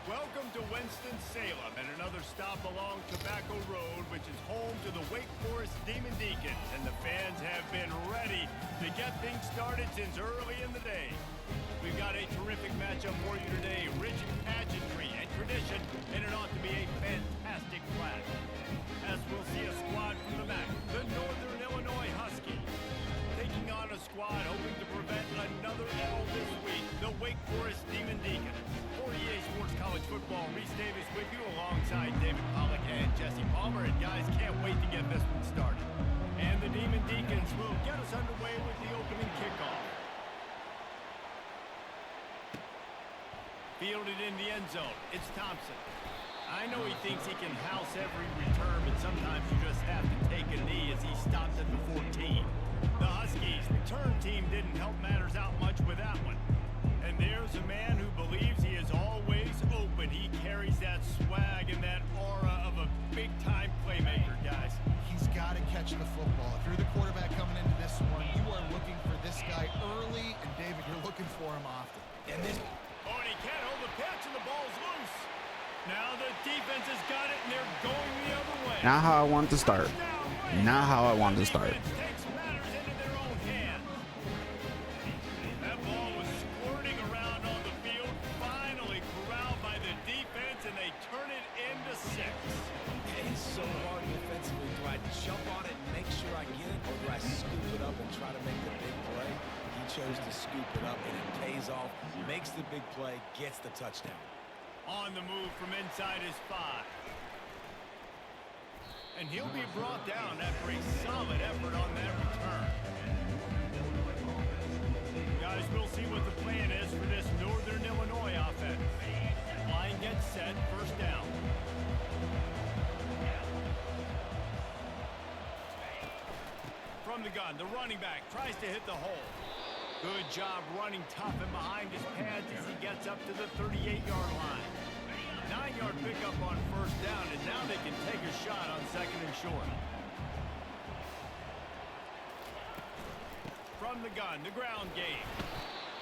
Welcome to Winston-Salem and another stop along Tobacco Road, which is home to the Wake Forest Demon Deacons, and the fans have been ready to get things started since early in the day. We've got a terrific matchup for you today, rich in pageantry and tradition, and it ought to be a fantastic clash. As we'll see a squad from the MAC, the Northern Illinois Huskies, taking on a squad hoping to prevent another L this week, the Wake Forest Demon Deacons. For EA Sports College Football, Reese Davis with you alongside David Pollack and Jesse Palmer. And guys, can't wait to get this one started. And the Demon Deacons will get us underway with the opening kickoff. Fielded in the end zone, it's Thompson. I know he thinks he can house every return, but sometimes you just have to take a knee as he stops at the 14. The Huskies' return team didn't help matters out much with that one. And there's a man who believes he is always open. He carries that swag and that aura of a big-time playmaker, guys. He's got to catch the football. If you're the quarterback coming into this one, you are looking for this guy early, and David, you're looking for him often. And he can't hold the pitch, and the ball's loose. Now the defense has got it, and they're going the other way. Not how I want to start. Not how I want to start. Takes matters into their own hands. That ball was squirting around on the field, finally corralled by the defense, and they turn it into 6. It's so hard defensively. Do I jump on it and make sure I get it, or do I scoop it up and try to make the big play? He chose to scoop it up, and it pays off, makes the big play, gets the touchdown. On the move from inside his 5. And he'll be brought down after a solid effort on that return. Guys, we'll see what the plan is for this Northern Illinois offense. Line gets set, first down. From the gun, the running back tries to hit the hole. Good job running tough and behind his pads as he gets up to the 38-yard line. 9-yard pickup on first down, and now they can take a shot on second and short. From the gun, the ground game.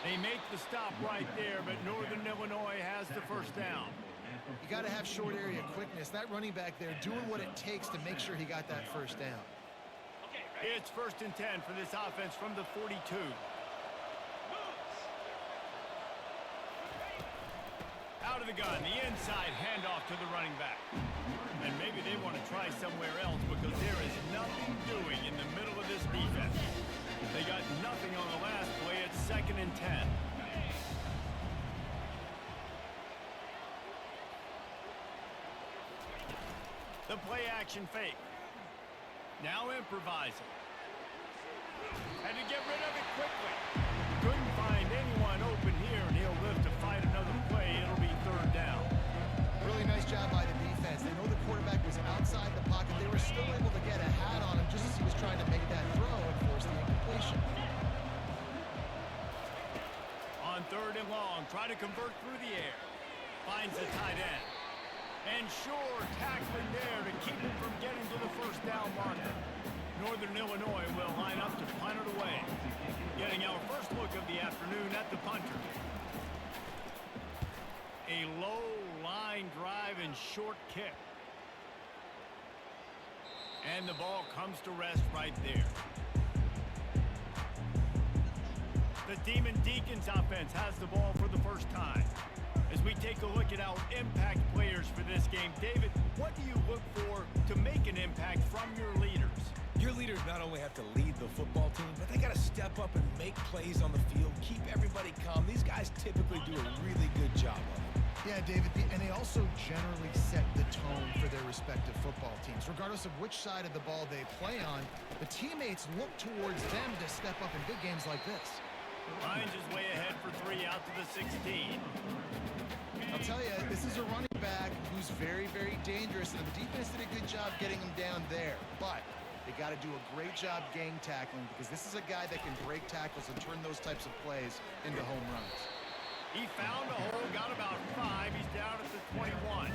They make the stop right there, but Northern Illinois has the first down. You got to have short area quickness. That running back there doing what it takes to make sure he got that first down. It's first and 10 for this offense from the 42. Out of the gun, the inside handoff to the running back. And maybe they want to try somewhere else because there is nothing doing in the middle of this defense. They got nothing on the last play. It's second and 10. The play action fake. Now improvising. Had to get rid of it quickly. Couldn't find anyone open here, and he'll live to fight another play. It'll be third down. Really nice job by the defense. They know the quarterback was outside the pocket. They were still able to get a hat on him just as he was trying to make that throw and force the incompletion. On third and long, try to convert through the air. Finds the tight end. And sure, tackling there to keep him from getting to the first down marker. Northern Illinois will line up to punt it away. Getting our first look of the afternoon at the punter. A low line drive and short kick. And the ball comes to rest right there. The Demon Deacons offense has the ball for the first time. As we take a look at our impact players for this game, David, what do you look for to make an impact from your leaders? Your leaders not only have to lead the football team, but they got to step up and make plays on the field, keep everybody calm. These guys typically do a really good job of it. Yeah, David, and they also generally set the tone for their respective football teams. Regardless of which side of the ball they play on, the teammates look towards them to step up in big games like this. Finds his way ahead for 3 out to the 16. I'll tell you, this is a running back who's very, very dangerous, and the defense did a good job getting him down there. But they got to do a great job gang tackling because this is a guy that can break tackles and turn those types of plays into home runs. He found a hole, got about 5. He's down at the 21.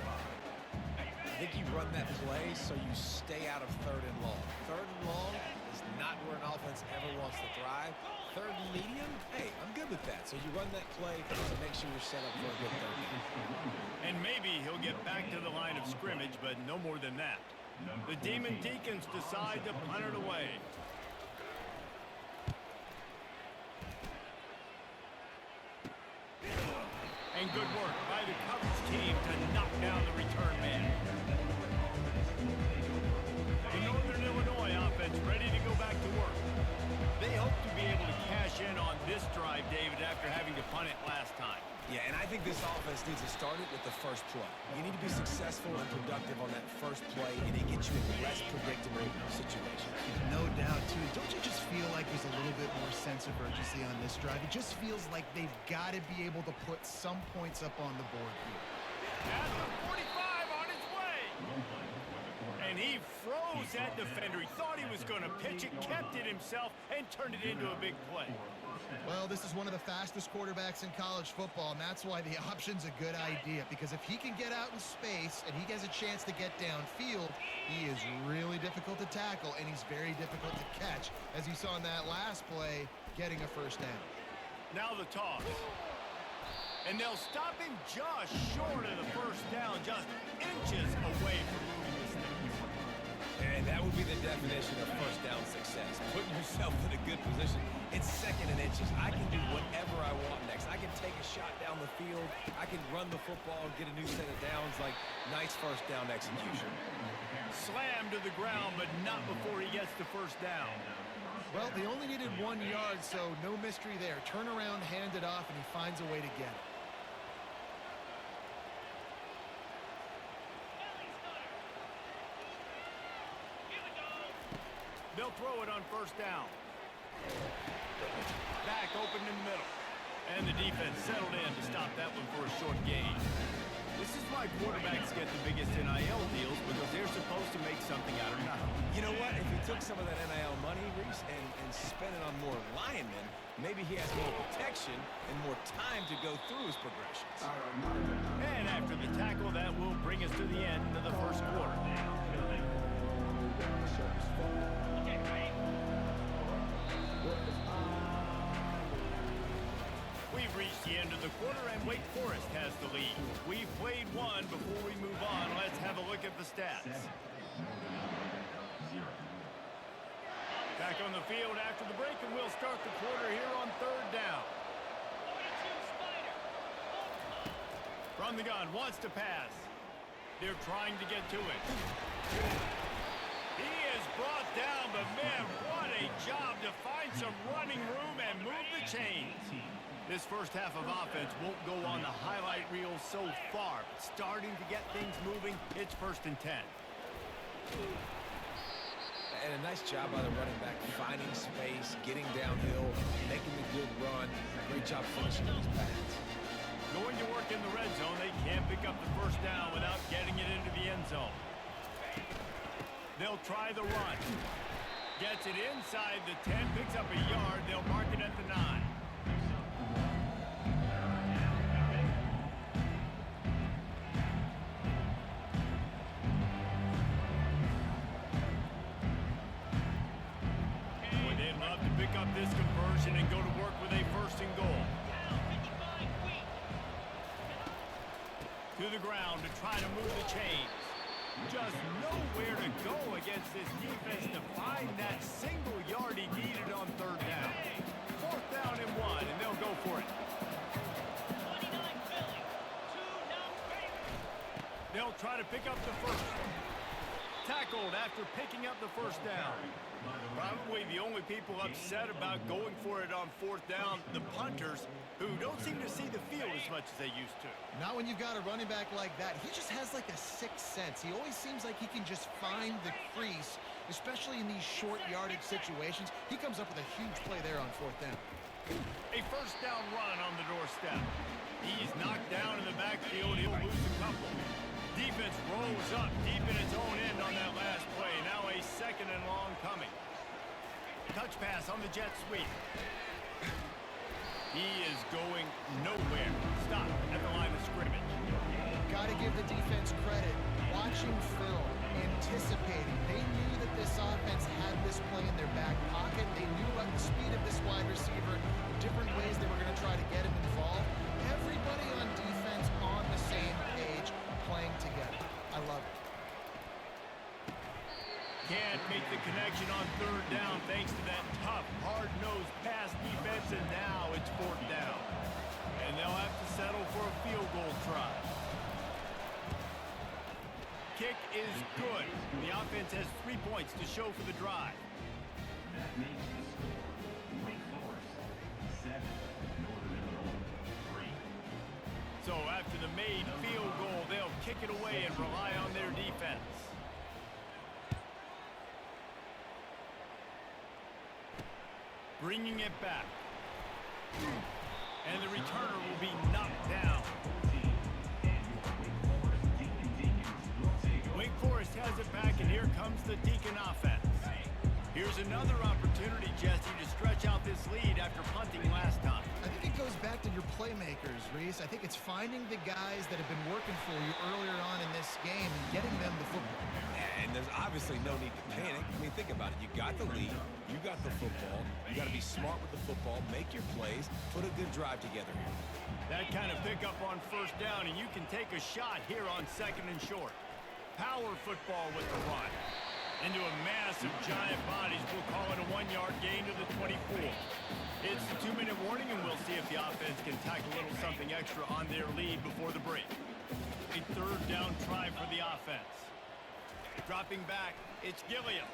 I think you run that play so you stay out of third and long. Third and long, It's not where an offense ever wants to thrive. Third and medium, hey, I'm good with that. So you run that play to make sure you're set up for a good third down. And maybe he'll get back to the line of scrimmage, but no more than that. The Demon Deacons decide to punt it away. And good work by the coverage team to knock down the return man. The Northern Illinois offense ready to go back to work. They hope to be able to cash in on this drive, David, after having to punt it last time. Yeah, and I think this offense needs to start it with the first play. You need to be successful and productive on that first play, and it gets you in less predictable situations. No doubt, too. Don't you just feel like there's a little bit more sense of urgency on this drive? It just feels like they've got to be able to put some points up on the board here. At the 45 on his way. And he froze that defender. He thought he was going to pitch it, kept it himself, and turned it into a big play. Well, this is one of the fastest quarterbacks in college football, and that's why the option's a good idea, because if he can get out in space and he has a chance to get downfield, he is really difficult to tackle, and he's very difficult to catch, as you saw in that last play, getting a first down. Now the toss. And they'll stop him just short of the first down, just inches away from moving the sticks. And that would be the definition of first down success. Putting yourself in a good position. It's second and inches. I can do whatever I want next. I can take a shot down the field. I can run the football and get a new set of downs. Like, nice first down execution. Slammed to the ground, but not before he gets the first down. Well, they only needed 1 yard, so no mystery there. Turn around, hand it off, and he finds a way to get it. They'll throw it on first down. Back open in the middle. And the defense settled in to stop that one for a short gain. This is why quarterbacks get the biggest NIL deals, because they're supposed to make something out of nothing. You know what? If he took some of that NIL money, Reese, and spent it on more linemen, maybe he has more protection and more time to go through his progressions. And after the tackle, that will bring us to the end of the first quarter. We've reached the end of the quarter, and Wake Forest has the lead. We've played one. Before we move on, let's have a look at the stats. Back on the field after the break, and we'll start the quarter here on third down. From the gun, wants to pass. They're trying to get to it. He is brought down, but man, what a job to find some running room and move the chains. This first half of offense won't go on the highlight reel so far, but starting to get things moving, it's 1st and 10. And a nice job by the running back, finding space, getting downhill, making a good run. Great job finishing those pads. Going to work in the red zone, they can't pick up the first down without getting it into the end zone. They'll try the run. Gets it inside the 10, picks up a yard. They'll mark it at the 9. Boy, they'd love to pick up this conversion and go to work with a 1st and goal. To the ground to try to move the chains. Just nowhere to go against this defense to find that single yard he needed on third down. 4th down and 1, and they'll go for it. They'll try to pick up the first. Tackled after picking up the first down. Probably the only people upset about going for it on 4th down, the punters, who don't seem to see the field as much as they used to. Not when you've got a running back like that. He just has like a sixth sense. He always seems like he can just find the crease, especially in these short yardage situations. He comes up with a huge play there on 4th down. A 1st down run on the doorstep. He's knocked down in the backfield. He'll lose a couple. Defense rolls up deep in its own end on that last play. Now a 2nd and long coming. Touch pass on the jet sweep. He is going nowhere. Stop at the line of scrimmage. Got to give the defense credit. Watching film, anticipating. They knew that this offense had this play in their back pocket. They knew about the speed of this wide receiver, the different ways they were going to try to get him involved. Everybody on defense on the same page, playing together. I love it. Can't make the connection on third down thanks to that tough, hard-nosed pass defense, and now it's fourth down. And they'll have to settle for a field goal try. Kick is good. The offense has 3 points to show for the drive. That makes the score Wake Forest 7, Northern Illinois 3. So after the made field goal, they'll kick it away and rely on their defense. Bringing it back. And the returner will be knocked down. Wake Forest has it back, and here comes the Deacon offense. Here's another opportunity, Jesse, to stretch out this lead after punting last time. I think it goes back to your playmakers, Reese. I think it's finding the guys that have been working for you earlier on in this game and getting them the football. And there's obviously no need to panic. I mean, think about it. You got the lead. You got the football. You got to be smart with the football. Make your plays. Put a good drive together here. That kind of pickup on first down, and you can take a shot here on second and short. Power football with the run. Into a mass of giant bodies. We'll call it a 1-yard gain to the 24. It's a 2-minute warning, and we'll see if the offense can tack a little something extra on their lead before the break. A third down try for the offense. Dropping back, it's Gilliam.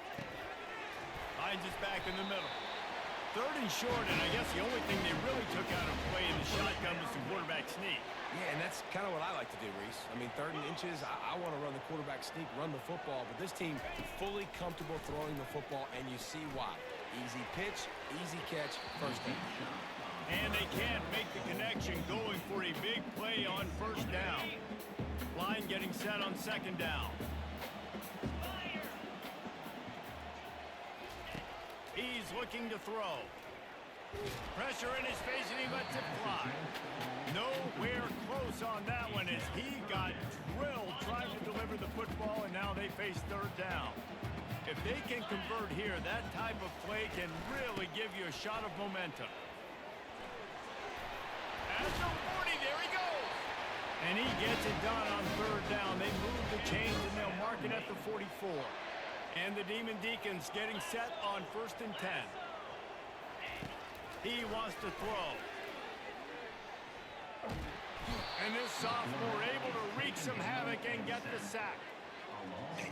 Finds us back in the middle. Third and short, and I guess the only thing they really took out of play in the shotgun was the quarterback sneak. Yeah, and that's kind of what I like to do, Reese. I mean, 3rd and inches, I want to run the quarterback sneak, run the football, but this team fully comfortable throwing the football, and you see why. Easy pitch, easy catch, first down. And they can't make the connection, going for a big play on first down. Line getting set on second down. He's looking to throw. Pressure in his face, and he lets it fly. Nowhere close on that one as he got drilled trying to deliver the football, and now they face third down. If they can convert here, that type of play can really give you a shot of momentum. At the 40, there he goes. And he gets it done on third down. They move the chains, and they'll mark it at the 44. And the Demon Deacons getting set on 1st and 10. He wants to throw. And this sophomore able to wreak some havoc and get the sack.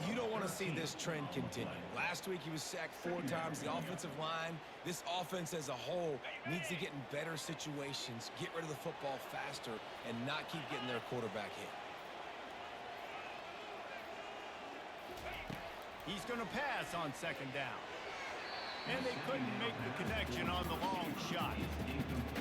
You don't want to see this trend continue. Last week he was sacked 4 times. The offensive line, this offense as a whole, needs to get in better situations, get rid of the football faster, and not keep getting their quarterback hit. He's going to pass on second down. And they couldn't make the connection on the long shot.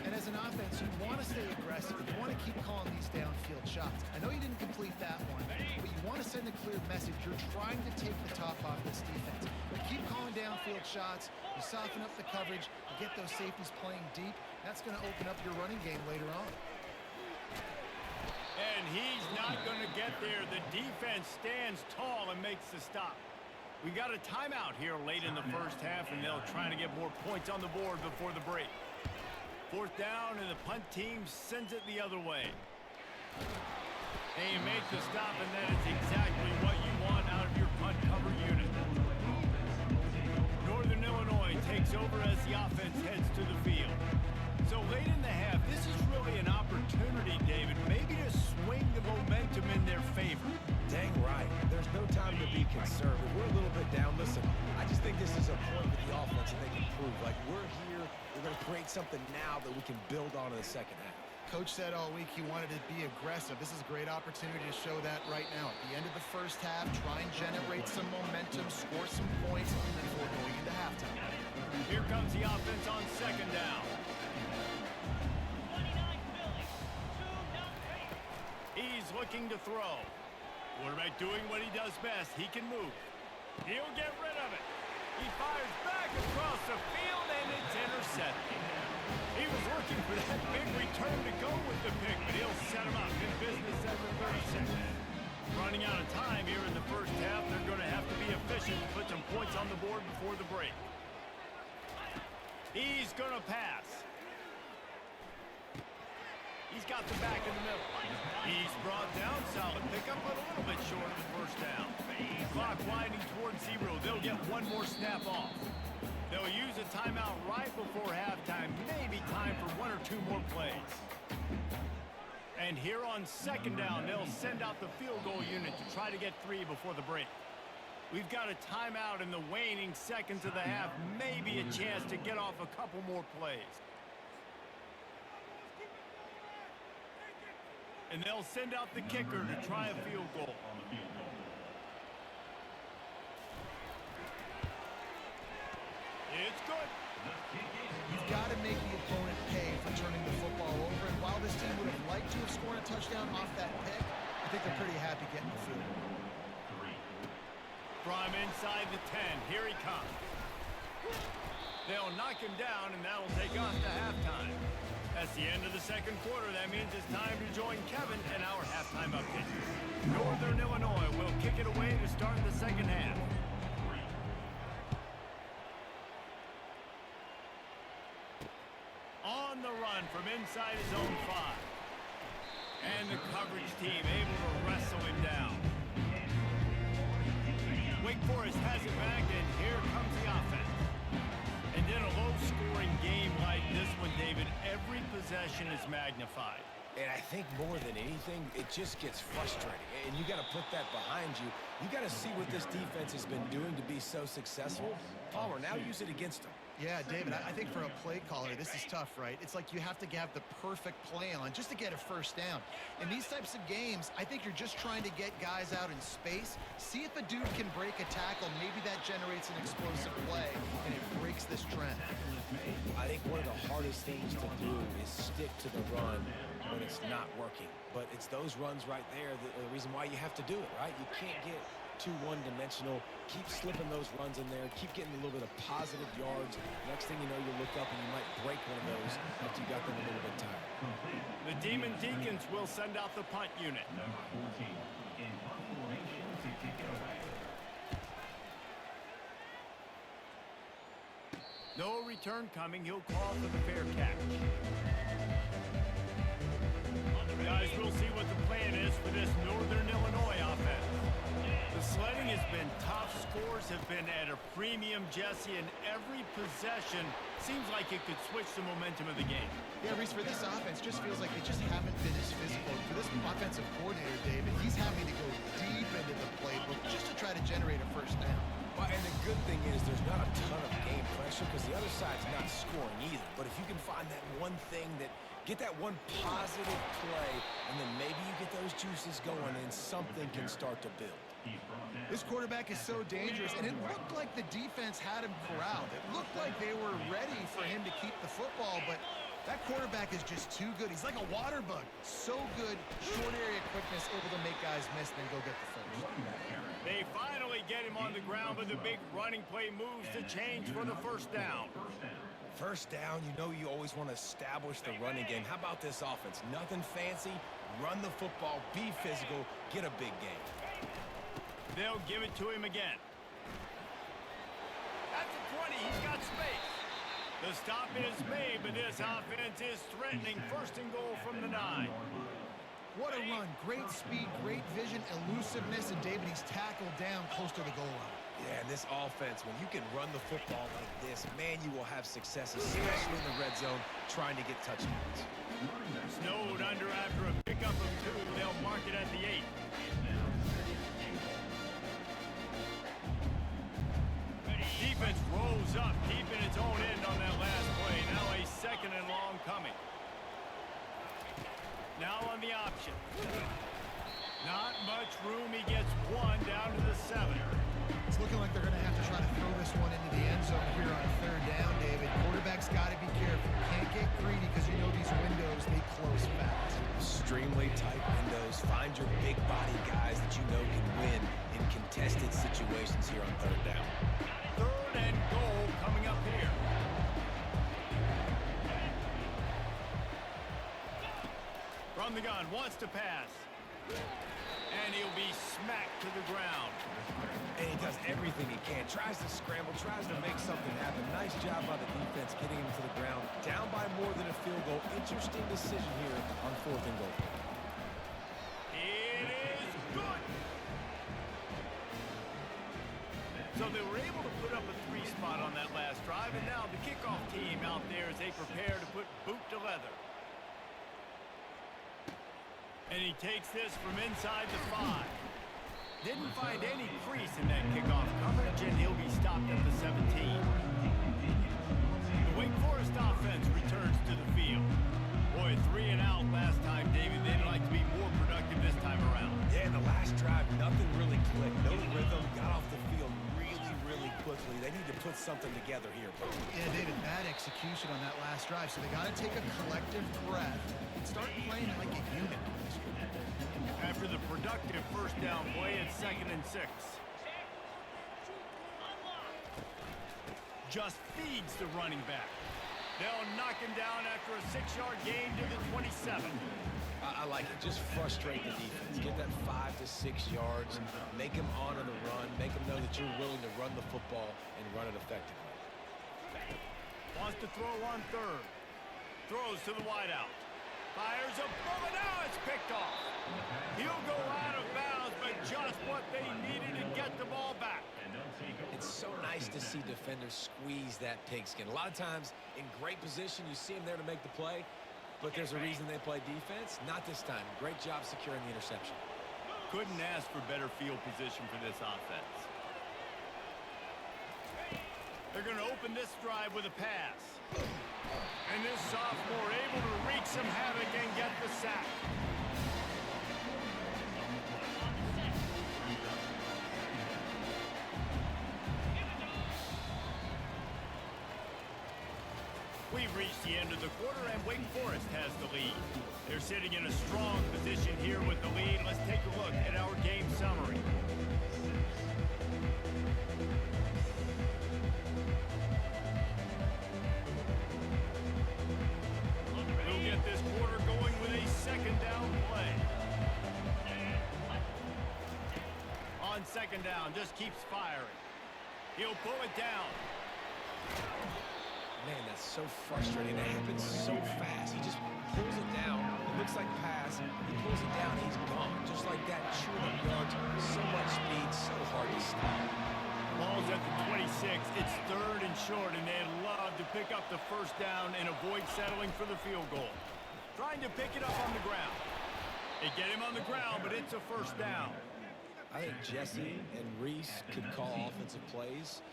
And as an offense, you want to stay aggressive. You want to keep calling these downfield shots. I know you didn't complete that one, but you want to send a clear message. You're trying to take the top off this defense. But keep calling downfield shots. You soften up the coverage. You get those safeties playing deep. That's going to open up your running game later on. And he's not going to get there. The defense stands tall and makes the stop. We got a timeout here late in the first half, and they'll try to get more points on the board before the break. Fourth down, and the punt team sends it the other way. They make the stop, and that is exactly what you want out of your punt cover unit. Northern Illinois takes over as the offense heads to the field. So late in the half, this is really an opportunity, David, maybe to swing the momentum in their favor. Dang right. There's no time to be conservative. We're a little bit down. Listen, I just think this is a point with the offense that they can prove. Like, we're here. We're going to create something now that we can build on in the second half. Coach said all week he wanted to be aggressive. This is a great opportunity to show that right now. At the end of the first half, try and generate some momentum, score some points before going into halftime. Here comes the offense on second down. He's looking to throw. Quarterback doing what he does best. He can move. He'll get rid of it. He fires back across the field, and it's intercepted. He was looking for that big return to go with the pick, but he'll set him up in business at the 36. Running out of time here in the first half. They're going to have to be efficient to put some points on the board before the break. He's going to pass. He's got the back in the middle. He's brought down. Solid pickup, but a little bit short of the first down. Clock winding towards 0. They'll get one more snap off. They'll use a timeout right before halftime. Maybe time for 1 or 2 more plays. And here on second down, they'll send out the field goal unit to try to get 3 before the break. We've got a timeout in the waning seconds of the half. Maybe a chance to get off a couple more plays. And they'll send out the kicker to try a field goal. It's good. You've got to make the opponent pay for turning the football over. And while this team would have liked to have scored a touchdown off that pick, I think they're pretty happy getting the field goal. From inside the 10, here he comes. They'll knock him down, and that'll take us to halftime. That's the end of the second quarter. That means it's time to join Kevin and our halftime update. Northern Illinois will kick it away to start the second half. On the run from inside his own 5. And the coverage team able to wrestle him down. Wake Forest has it back, and here comes the offense. And in a low-scoring game like this one, David, every possession is magnified. And I think more than anything, it just gets frustrating. And you got to put that behind you. You got to see what this defense has been doing to be so successful. Palmer, now use it against them. Yeah, David, I think for a play caller, this is tough, right? It's like you have to have the perfect play on just to get a first down. In these types of games, I think you're just trying to get guys out in space, see if a dude can break a tackle. Maybe that generates an explosive play, and it breaks this trend. I think one of the hardest things to do is stick to the run when it's not working. But it's those runs right there that are the reason why you have to do it, right? You can't get too one-dimensional. Keep slipping those runs in there. Keep getting a little bit of positive yards. Next thing you know, you look up and you might break one of those after you got them a little bit tired. The Demon Deacons will send out the punt unit. Number 14 in punt formation to kick it away. No return coming. He'll call for the fair catch. Guys, we'll see what the plan is for this Northern Illinois offense. The sledding has been tough. Scores have been at a premium, Jesse, and every possession seems like it could switch the momentum of the game. Yeah, Reese, for this offense, just feels like they just haven't been as physical. For this offensive coordinator, David, he's having to go deep into the playbook just to try to generate a first down. Well, and the good thing is there's not a ton of game pressure because the other side's not scoring either. But if you can find that one thing that get that one positive play, and then maybe you get those juices going and something can start to build. This quarterback is so dangerous, and it looked like the defense had him corralled. It looked like they were ready for him to keep the football, but that quarterback is just too good. He's like a water bug. So good, short area quickness, able to make guys miss, then go get the first. They finally get him on the ground, but the big running play moves to change for the first down. First down, you know you always want to establish the running game. How about this offense? Nothing fancy. Run the football, be physical, get a big game. They'll give it to him again. That's a 20. He's got space. The stop is made, but this offense is threatening. First and goal from the 9. What a run. Great speed, great vision, elusiveness, and David, he's tackled down close to the goal line. Yeah, and this offense, when you can run the football like this, man, you will have success, especially in the red zone, trying to get touchdowns. Snowed under after a pickup of 2. They'll mark it at the 8. Defense rolls up deep in its own end on that last play. Now a second and long coming. Now on the option. Not much room. He gets 1 down to the 7. It's looking like they're going to have to try to throw this one into the end zone here on third down, David. Quarterback's got to be careful. Can't get greedy because you know these windows, they close fast. Extremely tight windows. Find your big body guys that you know can win in contested situations here on third down. Third and goal coming up here. From the gun, wants to pass. And and he'll be smacked to the ground. And he does everything he can. Tries to scramble, tries to make something happen. Nice job by the defense getting him to the ground. Down by more than a field goal. Interesting decision here on 4th and goal. It is good. So they were able to put up a 3 spot on that last drive, and now the kickoff team out there as they prepare to put boot to leather. And he takes this from inside the 5. Didn't find any crease in that kickoff coverage, and he'll be stopped at the 17. The Wake Forest offense returns to the field. Boy, 3 and out last time, David. They'd like to be more productive this time around. Yeah, in the last drive, nothing really clicked. No rhythm. Got off the field really quickly. They need to put something together here. Yeah, David, bad execution on that last drive, so they got to take a collective breath and start playing like a unit. After the productive first down play, it's 2nd and 6. Just feeds the running back. They'll knock him down after a 6-yard gain to the 27. I like it. Just frustrate the defense. Get that 5 to 6 yards. Make them honor the run. Make them know that you're willing to run the football and run it effectively. Wants to throw on 3rd. Throws to the wideout. Fires a bullet. Now it's picked off. He'll go out of bounds, but just what they needed to get the ball back. It's so nice to see defenders squeeze that pigskin. A lot of times in great position, you see them there to make the play, but there's a reason they play defense. Not this time. Great job securing the interception. Couldn't ask for better field position for this offense. They're going to open this drive with a pass. And this sophomore able to wreak some havoc and get the sack. We've reached the end of the quarter, and Wake Forest has the lead. They're sitting in a strong position here with the lead. Let's take a look at our game summary. We'll get this quarter going with a 2nd down play. On 2nd down, just keeps firing. He'll pull it down. Man, that's so frustrating. It happens so fast. He just pulls it down. It looks like pass. He pulls it down, and he's gone. Just like that, chewing up yards. So much speed, so hard to stop. Ball's at the 26. It's 3rd and short, and they'd love to pick up the 1st down and avoid settling for the field goal. Trying to pick it up on the ground. They get him on the ground, but it's a 1st down. I think Jesse and Reese could call offensive plays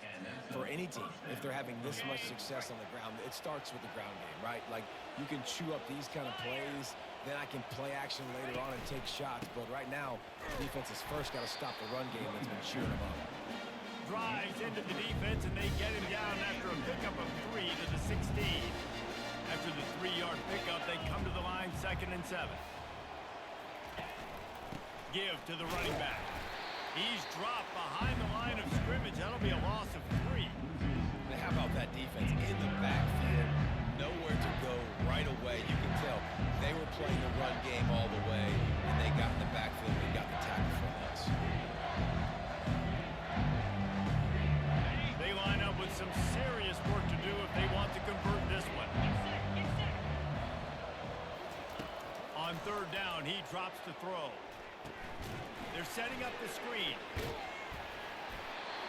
for any team if they're having this much success on the ground. It starts with the ground game, right? Like, you can chew up these kind of plays, then I can play action later on and take shots. But right now, defense has first got to stop the run game that's been chewing them up. Drives into the defense, and they get him down after a pickup of 3 to the 16. After the 3-yard pickup, they come to the line 2nd and 7. Give to the running back. He's dropped behind the line of scrimmage. That'll be a loss of 3. Now, how about that defense in the backfield? Nowhere to go right away. You can tell they were playing the run game all the way, and they got in the backfield and got the tackle from us. They line up with some serious work to do if they want to convert this one. On 3rd down, he drops to throw. They're setting up the screen.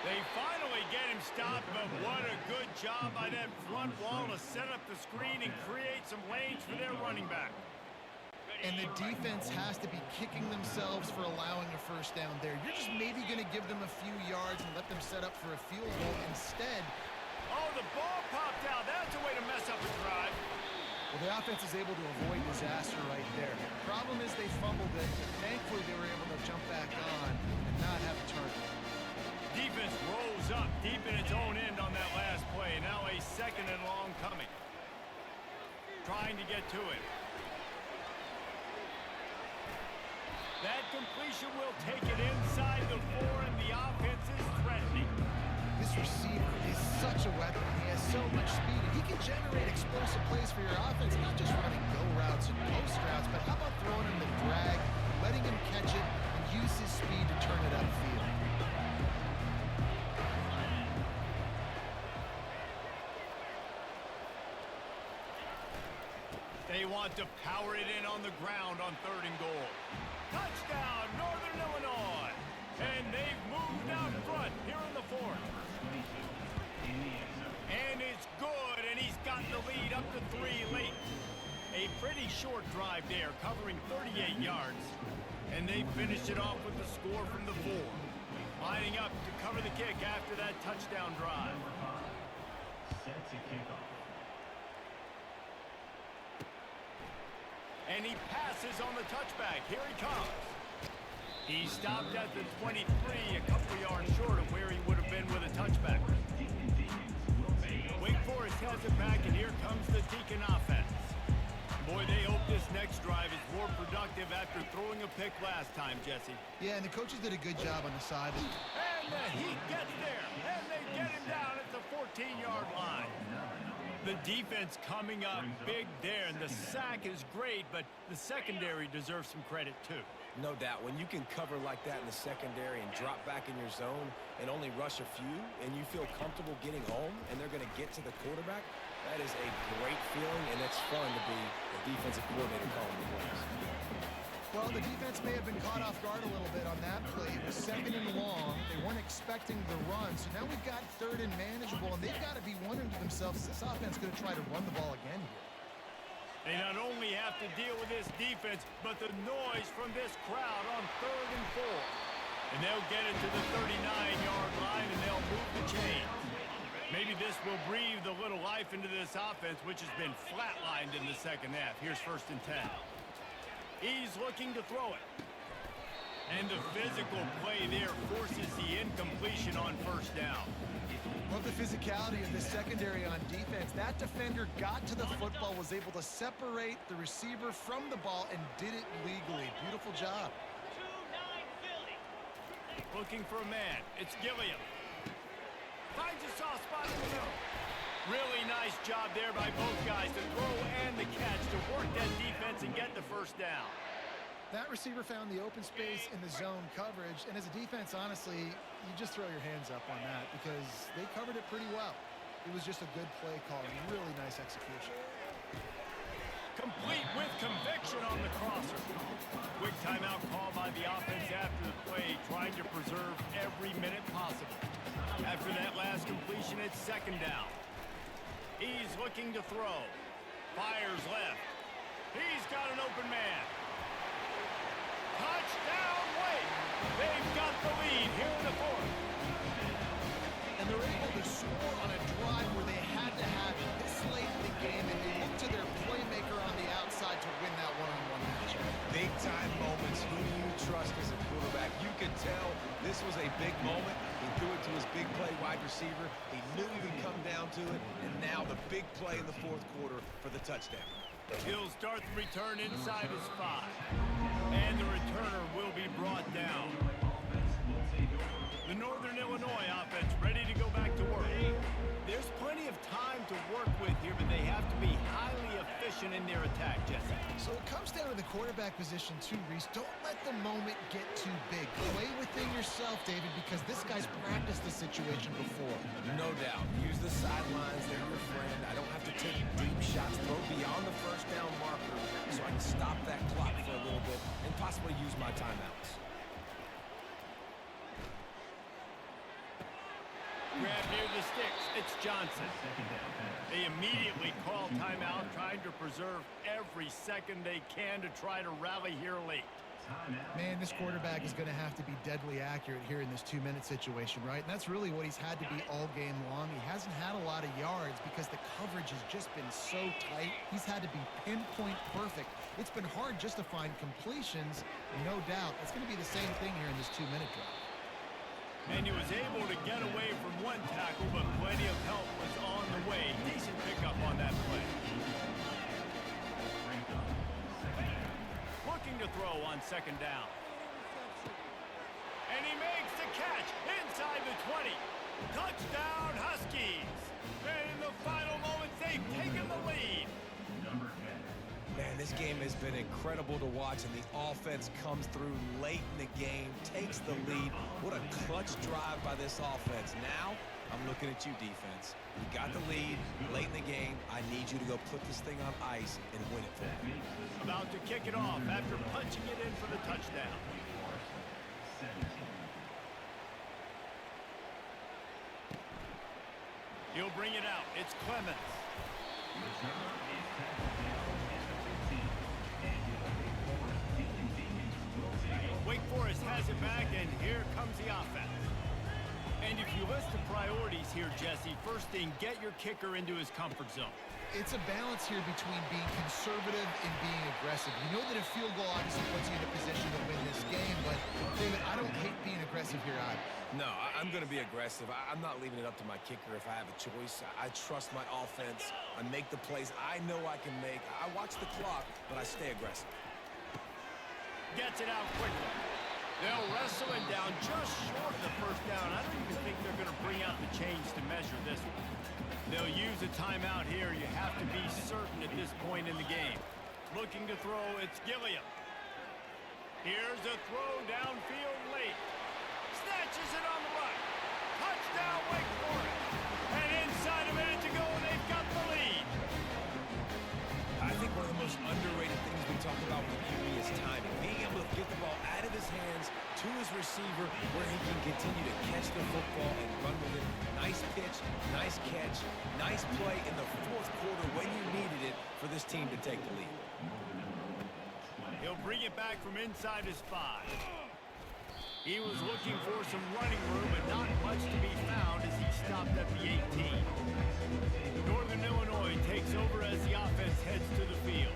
They finally get him stopped, but what a good job by that front wall to set up the screen and create some lanes for their running back. And the defense has to be kicking themselves for allowing a 1st down there. You're just maybe going to give them a few yards and let them set up for a field goal. Instead, oh, the ball popped out. That's a way to mess up a drive. well, the offense is able to avoid disaster right there. The problem is they fumbled it, but thankfully they were able to jump back on and not have a turnover. Defense rolls up deep in its own end on that last play. Now a 2nd and long coming. Trying to get to it. That completion will take it inside the 4, and the offense is threatening. This receiver is such a weapon. He has so much speed, and he can generate explosive plays for your offense, not just running go routes and post routes, but how about throwing him the drag, letting him catch it, and use his want to power it in on the ground on 3rd and goal. Touchdown, Northern Illinois. And they've moved out front here in the 4th. And it's good, and he's got the lead up to 3 late. A pretty short drive there, covering 38 yards. And they finish it off with the score from the 4. Lining up to cover the kick after that touchdown drive. Set to kick off. And he passes on the touchback. Here he comes. He stopped at the 23, a couple yards short of where he would have been with a touchback. Wake Forest has it back, and here comes the Deacon offense. Boy, they hope this next drive is more productive after throwing a pick last time, Jesse. Yeah, and the coaches did a good job on the side. And he gets there, and they get him down at the 14-yard line. The defense coming up big there, and the sack is great, but the secondary deserves some credit, too. No doubt. When you can cover like that in the secondary and drop back in your zone and only rush a few, and you feel comfortable getting home, and they're going to get to the quarterback, that is a great feeling, and it's fun to be a defensive coordinator calling the plays. Well, the defense may have been caught off guard a little bit on that play. It was 2nd and long. They weren't expecting the run, so now we've got 3rd and manageable, and they've got to be wondering to themselves, is this offense going to try to run the ball again here? They not only have to deal with this defense, but the noise from this crowd on 3rd and 4. And they'll get it to the 39-yard line, and they'll move the chains. Maybe this will breathe a little life into this offense, which has been flatlined in the 2nd half. Here's 1st and 10. He's looking to throw it. And the physical play there forces the incompletion on 1st down. Love the physicality of the secondary on defense. That defender got to the football, was able to separate the receiver from the ball, and did it legally. Beautiful job. Looking for a man. It's Gilliam. Finds a soft spot in the middle. Really nice job there by both guys to throw and the catch to work that defense and get the 1st down. That receiver found the open space in the zone coverage, and as a defense, honestly, you just throw your hands up on that because they covered it pretty well. It was just a good play call and really nice execution. Complete with conviction on the crosser. Quick timeout call by the offense after the play, trying to preserve every minute possible. After that last completion, it's 2nd down. He's looking to throw. Fires left. He's got an open man. Touchdown, Wake! They've got the lead here in the 4th. And they're able to score on a drive where they had to have it this late in the game, and they look to their playmaker on the outside to win that one-on-one matchup. Big-time moments. Who do you trust as a quarterback? You could tell this was a big moment. He threw it to his big play wide receiver. He knew he would come down to it, and now the big play in the 4th quarter for the touchdown. He'll start the return inside his 5. And the returner will be brought down. The Northern Illinois offense ready to go back to work. There's plenty of time to work with here, but they have to be highly efficient in their attack, Jesse. So it comes down to the quarterback position too, Reese. Don't let the moment get too big. Play within yourself, David, because this guy's practiced this situation before. No doubt. Use the sidelines. They're your friend. I don't have to take deep shots. Throw beyond the 1st down marker so I can stop that clock for a little bit and possibly use my timeouts. Grab near the sticks. It's Johnson. They immediately call timeout, trying to preserve every second they can to try to rally here late. Man, this quarterback is going to have to be deadly accurate here in this 2-minute situation, right? And that's really what he's had to be all game long. He hasn't had a lot of yards because the coverage has just been so tight. He's had to be pinpoint perfect. It's been hard just to find completions, no doubt. It's going to be the same thing here in this 2-minute drive. And he was able to get away from one tackle, but plenty of help was on the way. Decent pickup on that play. Looking to throw on 2nd down. And he makes the catch inside the 20. Touchdown, Huskies. And in the final moments, they've taken the lead. Man, this game has been incredible to watch, and the offense comes through late in the game, takes the lead. What a clutch drive by this offense. Now, I'm looking at you, defense. You got the lead late in the game. I need you to go put this thing on ice and win it for me. About to kick it off after punching it in for the touchdown. He'll bring it out. It's Clemens. Wake Forest has it back, and here comes the offense. And if you list the priorities here, Jesse, first thing, get your kicker into his comfort zone. It's a balance here between being conservative and being aggressive. You know that a field goal obviously puts you in a position to win this game, but, David, I don't hate being aggressive here either. No, I'm going to be aggressive. I'm not leaving it up to my kicker if I have a choice. I trust my offense. I make the plays I know I can make. I watch the clock, but I stay aggressive. Gets it out quickly. They'll wrestle it down just short of the first down. I don't even think they're going to bring out the chains to measure this one. They'll use a timeout here. You have to be certain at this point in the game. Looking to throw, it's Gilliam. Here's a throw downfield late. Snatches it on the run. Touchdown, Wake Forest. And inside a minute to go, they've got the lead. I think one of the most underrated things we talk about with QB is timing. Being able to get the ball out of his hands to his receiver where he can continue to catch the football and run with it. Nice pitch, nice catch, nice play in the fourth quarter when you needed it for this team to take the lead. He'll bring it back from inside his 5. He was looking for some running room, but not much to be found as he stopped at the 18. Northern Illinois takes over as the offense heads to the field.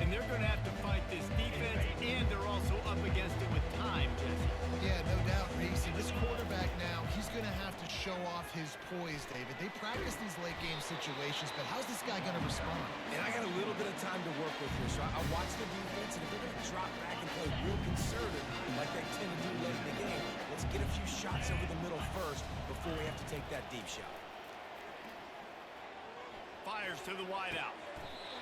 And they're going to have to fight this defense, and they're also up against it with time, Jesse. Yeah, no doubt, Reese. And this quarterback now, he's going to have to show off his poise, David. They practice these late-game situations, but how's this guy going to respond? And I got a little bit of time to work with here, so I watch the defense, and if they're going to drop back and play real conservative like they tend to do late in the game, let's get a few shots over the middle first before we have to take that deep shot. Fires to the wideout.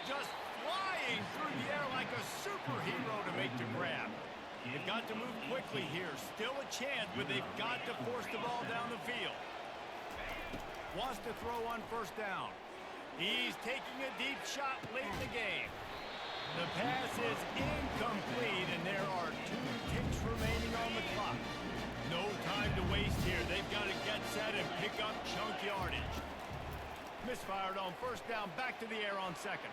Just flying through the air like a superhero to make the grab. They've got to move quickly here. Still a chance, but they've got to force the ball down the field. Wants to throw on first down. He's taking a deep shot late in the game. The pass is incomplete, and there are 2 ticks remaining on the clock. No time to waste here. They've got to get set and pick up chunk yardage. Misfired on first down, back to the air on second.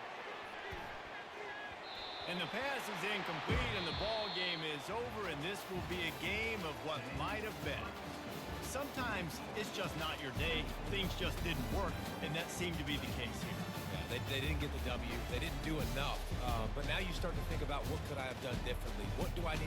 And the pass is incomplete, and the ball game is over, and this will be a game of what might have been. Sometimes it's just not your day. Things just didn't work, and that seemed to be the case here. Yeah, they didn't get the W. They didn't do enough. But now you start to think about what could I have done differently? What do I need